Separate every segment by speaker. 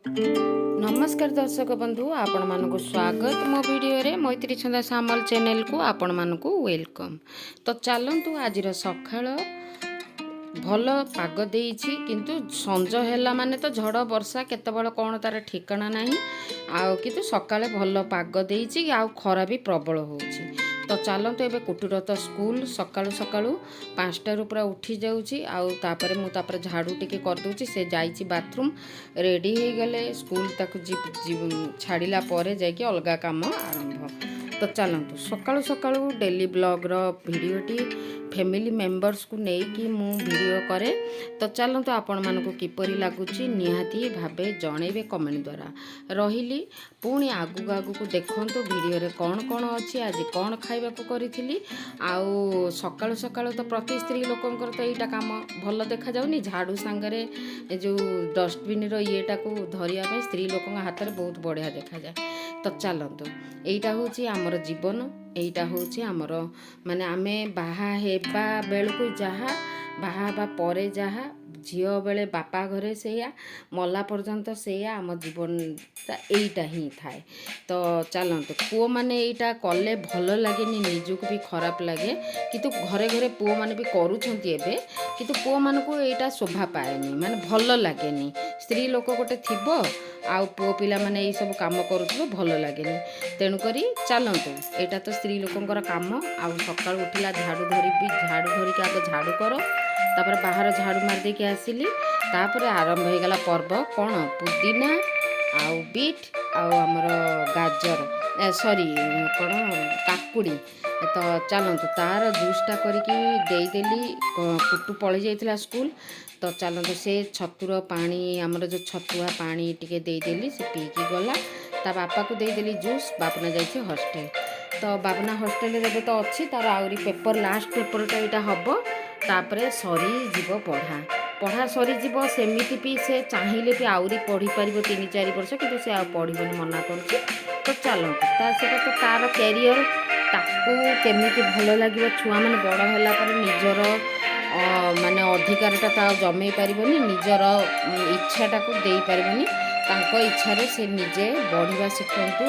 Speaker 1: नमस्कार दर्शक बंधु आपण मानक स्वागत मो वीडियो रे मैत्री छंदा सामल चैनल को आपण मानक वेलकम। तो चलतु आज सकाळ भल पाग देइछि किंतु संज हैला माने तो झड़ वर्षा केतबेल कौन तार ठिकाना नाही आउ किंतु सकाळे भल पाग देइछि आउ खरा भी प्रबल होउछि। तो चलतु एबे कुटुर तो स्कूल सकाळु सकाळु 5टारू पूरा उठी जाउछि आउ तापरे मु तापरे झाड़ू टिके कर दोछि। से जाइछि बाथरूम रेडी हो गले स्कूल ताकु छाड़िला परे जाइके अलगा काम आरंभ। तो चलतु सकाळु सकाळु डेली ब्लॉग रो वीडियोटी फैमिली मेंबर्स को नेकी मु वीडियो करे। तो चलतु आपण मानको किपरि लागुछि निहाती भाबे जणेबे कमेंट द्वारा रहिली। पुणी आगु आगु को देखंतु वीडियो रे कौन कौन अच्छी आज कौन खाइबा को करिथिली। आउ सकाळु सकाळु तो प्रति स्त्री लोकंकर तो एटा काम भल देखा जाउनी झाड़ू सांगरे जो डस्टबिन रो येटा को धरिया पे स्त्री लोकंग हाथ रे बहुत बढ़िया देखा जाए। तो चलतु एटा होची हमर जीवन एटा होची हमर माने आमे बाहा हेबा बेलकु जहा बाहा हेबा परे जहा झियो बेले बापा घरे सेया मला पर्यंत सेया आम जीवन एटा ही थाए। तो चलतु पुओ माने एटा कले भल लगे निजुक भी खराब लगे किंतु घरे घरे पुओ माने भी करूछंती एबे किंतु पुओ मान को एटा शोभा पाएनी माने भल लागेनी। स्त्री लोक गोटे थिबो आउ पुओ पिला माने एई सब काम करूथबो भल लागेनी। तेणु करी चलतु एटा तो स्त्री लोकंकर काम आउ सकाळ उठिला झाड़ू धरी के आगे झाड़ू कर तापर बाहर झाड़ू मार दे के आसिली। तापर आरंभ हो गला पर्व कौन पुदीना आउ बीट आउ हमर गाजर सॉरी कौन काकुड़ी। तो चलतु तार जूसटा करके देदेली कुटु पलि जाइतिला स्कूल। तो चलतु से छतुर पानी आमर जो छतुआ पानी टिके देदेली से पीकी गला। ता बापा को देदेली जूस बापना जाइए हॉस्टल। तो बापना हॉस्टल रे तो अच्छी तार आउरी पेपर लास्ट पेपरटा एटा हबो तापरे सरी जीव पढ़ा सरी जीव सेमिति भी से चाहिए भी आउरी पढ़ी पार 3-4 वर्ष किंतु से पढ़नी मना कर। तो चलतु सेटा तो तार कैरियर ताकू केमिति भल लगे छुआ मैंने बड़ होला पर निजर माने अधिकारटा ता जमे पारिबनी निजर इच्छाटा को दे पारिबनी तांको इच्छारे से निजे बढ़िबा शिखंतु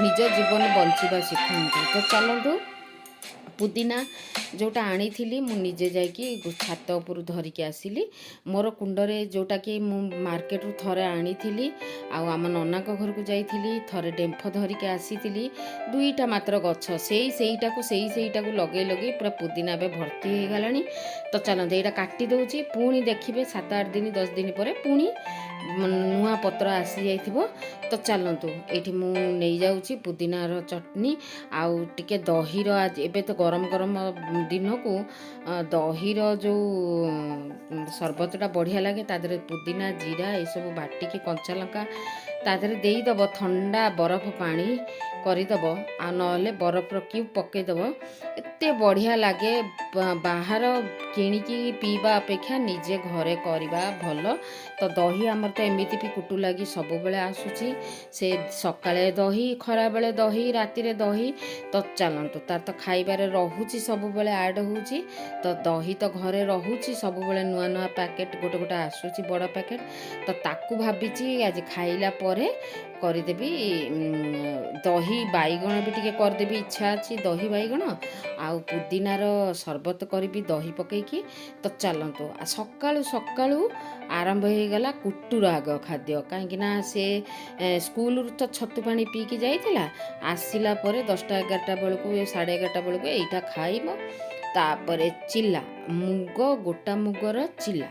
Speaker 1: निज जीवन बंचिबा शिखंतु। तो चलतु पुदीना जोटा आनी थी मु निजे जाकि छात उपर धरिकी आसिली मोर कुंडरे जोटा कि मु मार्केट रू थरे आनी थी आम नना घर को जाइली थरे डेम्फ धरिकी आसी 2टा मात्र गछ सेईटा को लगे लगे पूरा पुदीना बे भर्ती हो गलानी। तो चलते यहाँ काटी दौची पुणी देखिए 7-8 दिन 10 दिन पर पुणी नुआ पत्र आसी जाइथिबो। तो चलतु ये मु नहीं जाऊँगी पुदीनार चटनी आउ टिके दहीर आज एबे तो गरम गरम दिन को दहीर जो शरबतटा बढ़िया लगे तादरे पुदीना जीरा ये सब बाटिकी कंचा लंका तादरे देईदब ठंडा बरफ पानी करदब आ नले बरफ क्यूब पकईदब एते बढ़िया लगे। बाहर किणिकी पीवा अपेक्षा निजे घरे करवा भल। तो दही आमर तो एमती भी कुटु लगी सब बेले आसूची से सकाळे दही खरा बेले दही राति रे दही। तो चलतु तार तो खाइबारे रहुची सब बेले ऐड होउची। तो दही तो घरे रहुची सब बेले नुआ नुआ पैकेट गोटे गोटे आसूची बड़ पैकेट। तो ताकू भाबिची आज खाइला परे करदेवी दही बैगण भी टिके करदेवी इच्छा अच्छी दही बैगण आउ पुदीनार शरबत करी दही पकईकी। तो चलतु सकाळु सकाळु आरंभ हो गला कुटुर आग खाद्य कहीं से स्कूल तो छतु पानी पीकी जाइथिला आसिला परे 10टा 11टा बेलू 11:30 बेलू एटा खाइब। तापरे चिल्ला मुग गोटा मुगर चिल्ला।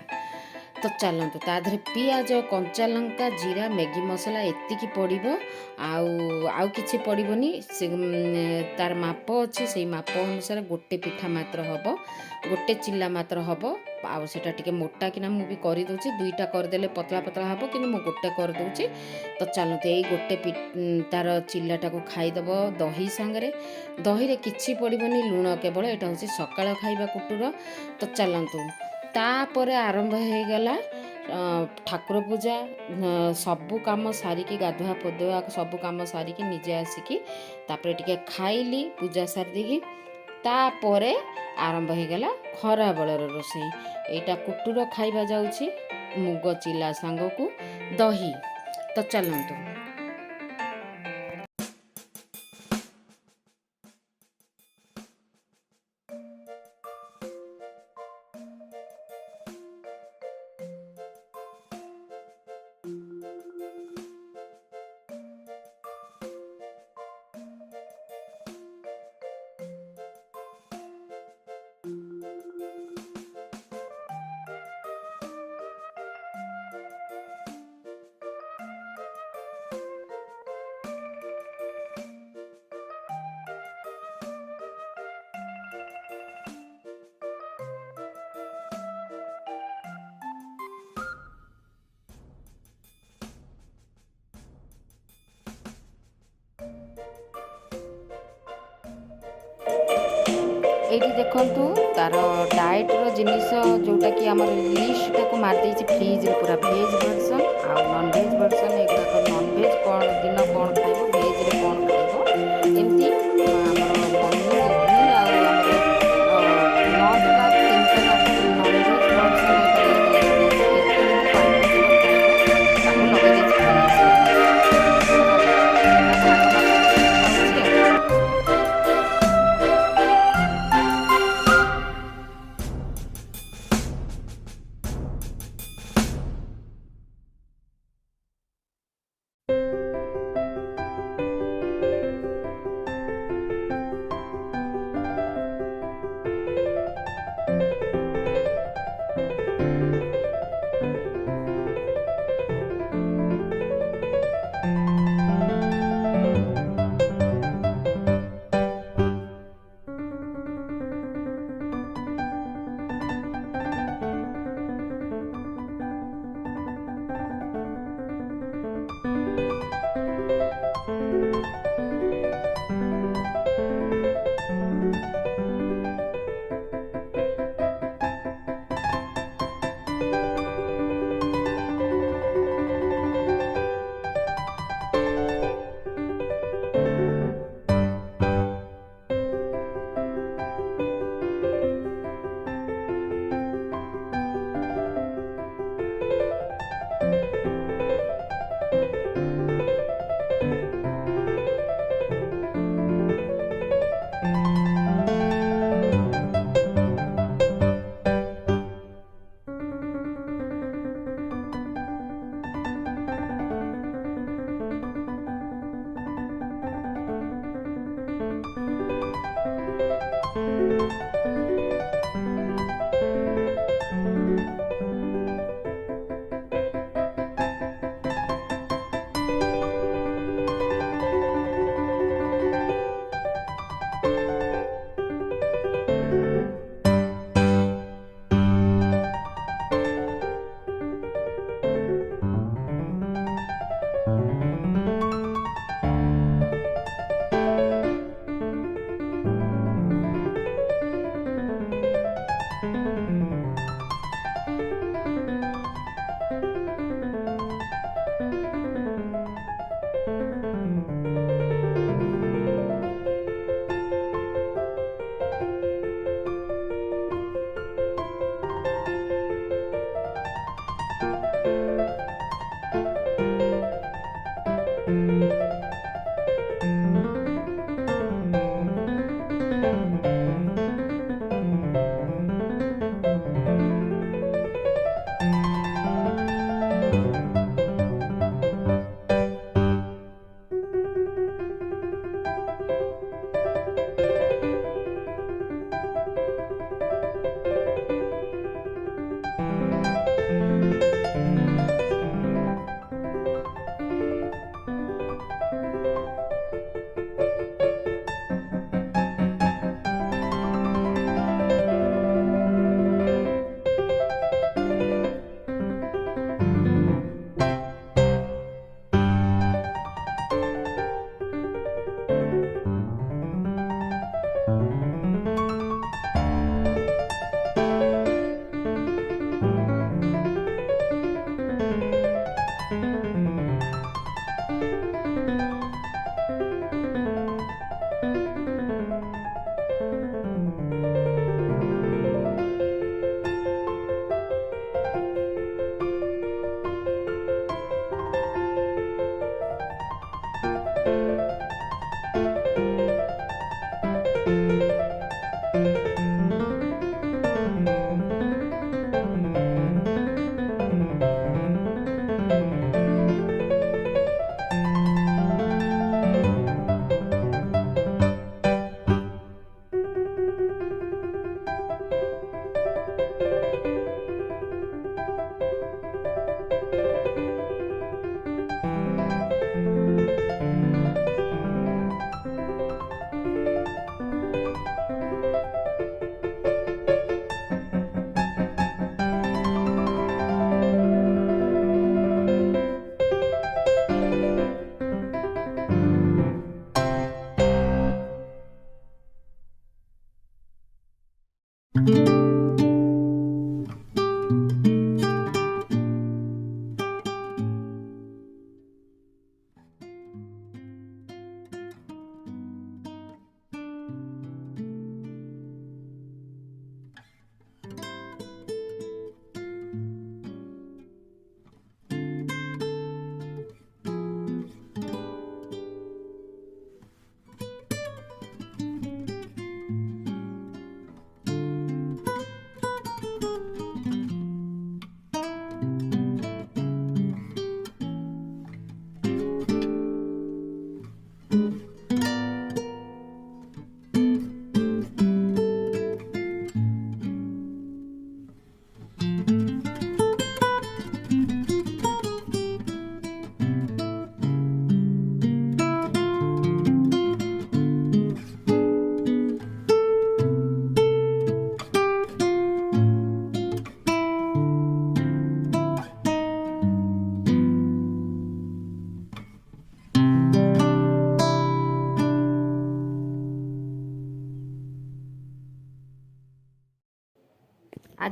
Speaker 1: तो चलतु ताधरे पियाज कंचा लंका जीरा मैगी मसला एतिकी पड़ो आउ किछि पड़ोनी से तार माप अच्छी से माप अनुसार गोटे पिठा मात्र हम गोटे चिल्ला मात्र हम आउ सेटा टिके मोटा किना मु भी कर दूची 2टा करदेले पतला पतला हम कि मु गोटे कर दूची। तो चलते यही गोटे तार चिल्लाटा को खाईदब दही सांगरे दही रे किछि पड़ोनी लुण केवल एटा होची सकाळ खाइबा कुटुर। तो चलतु तापर आरंभ हो गला ठाकुर पूजा सबु काम सारिकी गाधुआ पधुआ सबु काम सारिकी निजे आसिकी तापर टिके खाइली पूजा सारी देकी तापरे आरंभ हो गला खरा बेलर रोषेई। एटा कुटुर खाइबा जाउछि मुग चिला सांग को दही। ତ ଚାଲନ୍ତୁ। এইটি দেখନ୍ତୁ ତାର ଡାଏଟ୍ର ଜିନିଷ ଯେଉଁଟାକି ଆମର ଲିଷ୍ଟଟାକୁ ମାରିଦେଇଛି ଫ୍ରିଜ୍ରେ ପୁରା ଭେଜ୍ ଭର୍ସନ୍ ଆଉ ନନ୍ଭେଜ୍ ଭର୍ସନ୍। ଏଗୁଡ଼ାକ ନନ୍ଭେଜ୍ କ'ଣ ଦିନ କ'ଣ ଖାଇବ, ଭେଜ୍ରେ କ'ଣ ଖାଇବ, ଏମିତି ଆମର ମର୍ଣ୍ଣିଂ ଇଭିନିଂ ଆଉ ଆମର 9ଟା 3ଟା ନନ୍ଭେଜ୍ ଭର୍ସନ୍ ତାକୁ ଲଗାଇ ଦେଇଛି ଫ୍ରିଜ୍ରେ।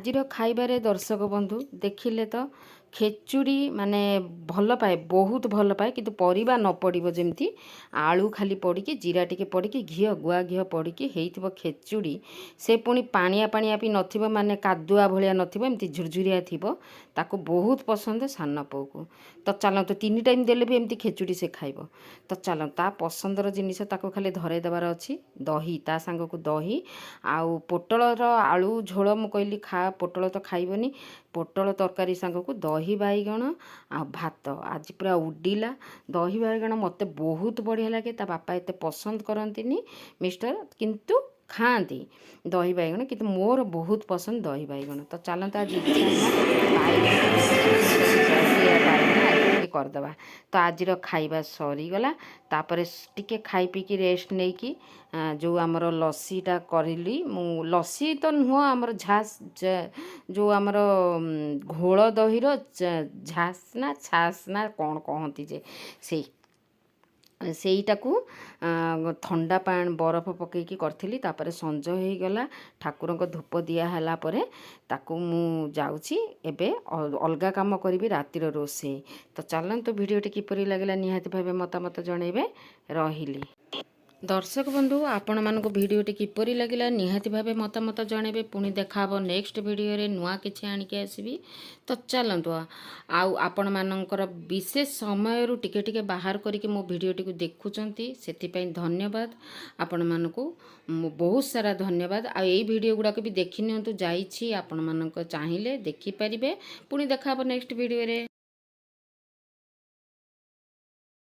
Speaker 1: ଆଜିର ଖାଇବାରେ ଦର୍ଶକ ବନ୍ଧୁ ଦେଖିଲେ ତ ଖେଚୁଡ଼ି ମାନେ ଭଲ ପାଏ, ବହୁତ ଭଲ ପାଏ, କିନ୍ତୁ ପରିବା ନ ପଡ଼ିବ, ଯେମିତି ଆଳୁ ଖାଲି ପଡ଼ିକି ଜିରା ଟିକେ ପଡ଼ିକି ଘିଅ ଗୁଆ ଘିଅ ପଡ଼ିକି ହେଇଥିବ ଖେଚୁଡ଼ି। ସେ ପୁଣି ପାଣିଆ ପାଣିଆ ବି ନଥିବ, ମାନେ କାଦୁଆ ଭଳିଆ ନଥିବ, ଏମିତି ଝୁରଝୁରିଆ ଥିବ। ତାକୁ ବହୁତ ପସନ୍ଦ ସାନ ପୁଅକୁ। ତ ଚାଲନ୍ତୁ 3 ଟାଇମ୍ ଦେଲେ ବି ଏମିତି ଖେଚୁଡ଼ି ସେ ଖାଇବ। ତ ଚାଲନ୍ତୁ ତା ପସନ୍ଦର ଜିନିଷ ତାକୁ ଖାଲି ଧରେଇ ଦେବାର ଅଛି। ଦହି, ତା ସାଙ୍ଗକୁ ଦହି ଆଉ ପୋଟଳର ଆଳୁ ଝୋଳ। ମୁଁ କହିଲି ଖା, ପୋଟଳ ତ ଖାଇବନି, ପୋଟଳ ତରକାରୀ ସାଙ୍ଗକୁ ଦହି ବାଇଗଣ ଆଉ ଭାତ। ଆଜି ପୁରା ଉଡ଼ିଲା। ଦହି ବାଇଗଣ ମୋତେ ବହୁତ ବଢ଼ିଆ ଲାଗେ। ତା ବାପା ଏତେ ପସନ୍ଦ କରନ୍ତିନି ମିଷ୍ଟର, କିନ୍ତୁ ଖାଆନ୍ତି ଦହି ବାଇଗଣ, କିନ୍ତୁ ମୋର ବହୁତ ପସନ୍ଦ ଦହି ବାଇଗଣ। ତ ଚାଲନ୍ତୁ ଆଜି ଇଚ୍ଛା ହେଲା ବାଇଗଣ ଆଜି ଟିକେ କରିଦେବା। ତ ଆଜିର ଖାଇବା ସରିଗଲା। ତାପରେ ଟିକେ ଖାଇ ପିଇକି ରେଷ୍ଟ ନେଇକି ଯେଉଁ ଆମର ଲସିଟା କରିଲି, ମୁଁ ଲସି ତ ନୁହଁ, ଆମର ଯେଉଁ ଆମର ଘୋଳ ଦହିର ଝାସ୍ ନା ଛାସ୍ ନା କ'ଣ କହନ୍ତି ଯେ, ସେଇଟାକୁ ଥଣ୍ଡା ପାଣି ବରଫ ପକାଇକି କରିଥିଲି। ତାପରେ ସଞ୍ଜ ହେଇଗଲା, ଠାକୁରଙ୍କ ଧୂପ ଦିଆ ହେଲା ପରେ ତାକୁ ମୁଁ ଯାଉଛି ଏବେ ଅଲଗା କାମ କରିବି, ରାତିର ରୋଷେଇ। ତ ଚାଲନ୍ତୁ ଭିଡ଼ିଓଟି କିପରି ଲାଗିଲା ନିହାତି ଭାବେ ମତାମତ ଜଣାଇବେ। ରହିଲି। ଦର୍ଶକ ବନ୍ଧୁ, ଆପଣମାନଙ୍କୁ ଭିଡ଼ିଓଟି କିପରି ଲାଗିଲା ନିହାତି ଭାବେ ମତାମତ ଜଣାଇବେ। ପୁଣି ଦେଖାହେବ ନେକ୍ସଟ ଭିଡ଼ିଓରେ, ନୂଆ କିଛି ଆଣିକି ଆସିବି। ତ ଚାଲନ୍ତୁ, ଆଉ ଆପଣମାନଙ୍କର ବିଶେଷ ସମୟରୁ ଟିକେ ଟିକେ ବାହାର କରିକି ମୋ ଭିଡ଼ିଓଟିକୁ ଦେଖୁଛନ୍ତି, ସେଥିପାଇଁ ଧନ୍ୟବାଦ ଆପଣମାନଙ୍କୁ। ବହୁତ ସାରା ଧନ୍ୟବାଦ। ଆଉ ଏଇ ଭିଡ଼ିଓ ଗୁଡ଼ାକ ବି ଦେଖିନିଅନ୍ତୁ, ଯାଇଛି, ଆପଣମାନଙ୍କ ଚାହିଁଲେ ଦେଖିପାରିବେ। ପୁଣି ଦେଖାହେବ ନେକ୍ସଟ ଭିଡ଼ିଓରେ।